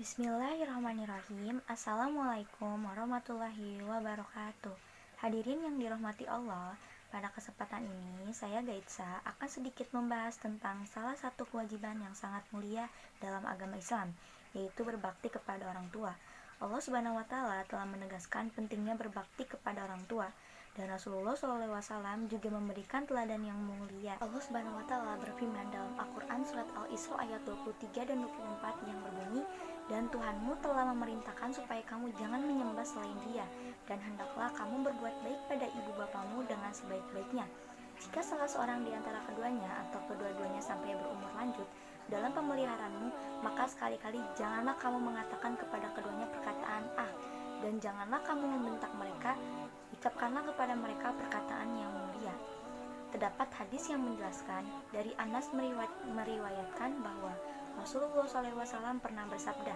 Bismillahirrahmanirrahim. Assalamualaikum warahmatullahi wabarakatuh. Hadirin yang dirahmati Allah, pada kesempatan ini saya Gaitsa akan sedikit membahas tentang salah satu kewajiban yang sangat mulia dalam agama Islam, yaitu berbakti kepada orang tua. Allah Subhanahu wa Ta'ala telah menegaskan pentingnya berbakti kepada orang tua, dan Rasulullah SAW juga memberikan teladan yang mulia. Allah Subhanahu wa Ta'ala berfirman dalam Al-Quran surat Al-Isra ayat 23 dan 24 yang berbunyi, "Dan Tuhanmu telah memerintahkan supaya kamu jangan menyembah selain Dia, dan hendaklah kamu berbuat baik pada ibu bapamu dengan sebaik-baiknya. Jika salah seorang di antara keduanya atau kedua-duanya sampai berumur lanjut dalam pemeliharaanmu, maka sekali-kali janganlah kamu mengatakan kepada keduanya perkataan ah, dan janganlah kamu membentak mereka, ucapkanlah kepada mereka perkataan yang mulia." Terdapat hadis yang menjelaskan dari Anas meriwayatkan bahwa Rasulullah SAW pernah bersabda,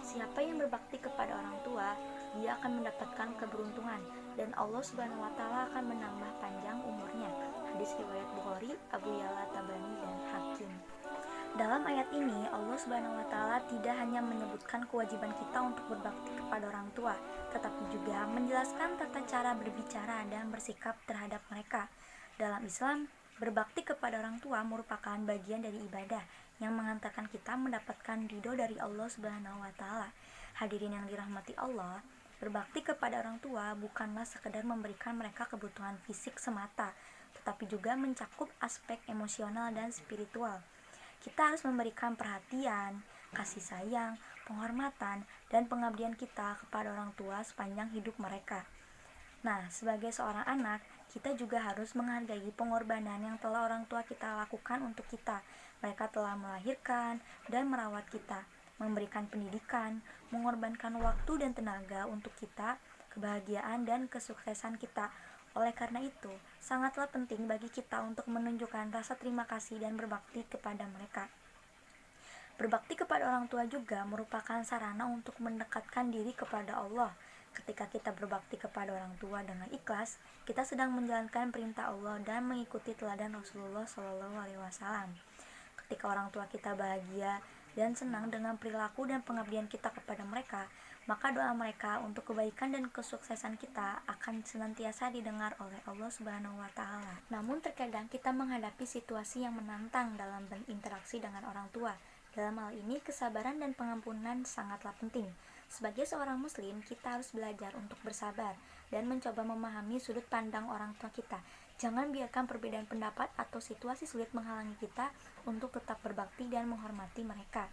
"Siapa yang berbakti kepada orang tua, dia akan mendapatkan keberuntungan, dan Allah Subhanahu wa Ta'ala akan menambah panjang umurnya." Hadis riwayat Bukhari, Abu Ya'la Tabrani, dan Hakim. Dalam ayat ini, Allah Subhanahu wa Ta'ala tidak hanya menyebutkan kewajiban kita untuk berbakti kepada orang tua, tetapi juga menjelaskan tata cara berbicara dan bersikap terhadap mereka. Dalam Islam, berbakti kepada orang tua merupakan bagian dari ibadah yang mengantarkan kita mendapatkan ridho dari Allah Subhanahu wa Ta'ala. Hadirin yang dirahmati Allah, berbakti kepada orang tua bukanlah sekedar memberikan mereka kebutuhan fisik semata, tetapi juga mencakup aspek emosional dan spiritual. Kita harus memberikan perhatian, kasih sayang, penghormatan, dan pengabdian kita kepada orang tua sepanjang hidup mereka. Nah, sebagai seorang anak, kita juga harus menghargai pengorbanan yang telah orang tua kita lakukan untuk kita. Mereka telah melahirkan dan merawat kita, memberikan pendidikan, mengorbankan waktu dan tenaga untuk kita, kebahagiaan dan kesuksesan kita. Oleh karena itu, sangatlah penting bagi kita untuk menunjukkan rasa terima kasih dan berbakti kepada mereka. Berbakti kepada orang tua juga merupakan sarana untuk mendekatkan diri kepada Allah. Ketika kita berbakti kepada orang tua dengan ikhlas, kita sedang menjalankan perintah Allah dan mengikuti teladan Rasulullah SAW. Ketika orang tua kita bahagia dan senang dengan perilaku dan pengabdian kita kepada mereka, maka doa mereka untuk kebaikan dan kesuksesan kita akan senantiasa didengar oleh Allah Subhanahu wa Ta'ala. Namun terkadang kita menghadapi situasi yang menantang dalam berinteraksi dengan orang tua. Dalam hal ini, kesabaran dan pengampunan sangatlah penting. Sebagai seorang muslim, kita harus belajar untuk bersabar dan mencoba memahami sudut pandang orang tua kita. Jangan biarkan perbedaan pendapat atau situasi sulit menghalangi kita untuk tetap berbakti dan menghormati mereka.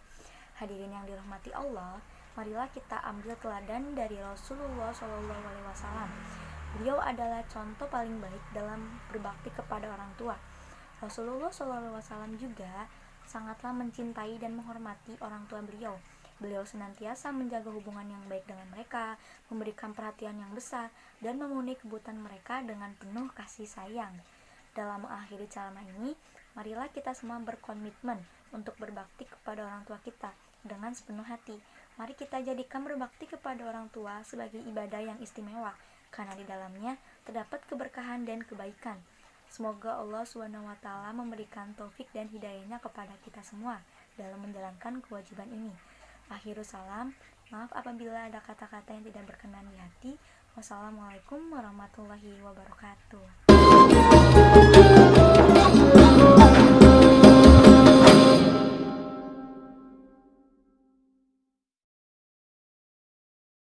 Hadirin yang dirahmati Allah, marilah kita ambil teladan dari Rasulullah SAW. Beliau adalah contoh paling baik dalam berbakti kepada orang tua. Rasulullah SAW juga sangatlah mencintai dan menghormati orang tua beliau. Beliau senantiasa menjaga hubungan yang baik dengan mereka, memberikan perhatian yang besar, dan memenuhi kebutuhan mereka dengan penuh kasih sayang. Dalam mengakhiri ceramah ini, marilah kita semua berkomitmen untuk berbakti kepada orang tua kita dengan sepenuh hati. Mari kita jadikan berbakti kepada orang tua sebagai ibadah yang istimewa, karena di dalamnya terdapat keberkahan dan kebaikan. Semoga Allah Subhanahu wa Ta'ala memberikan taufik dan hidayahnya kepada kita semua dalam menjalankan kewajiban ini. Akhirul salam, maaf apabila ada kata-kata yang tidak berkenan di hati. Wassalamualaikum warahmatullahi wabarakatuh.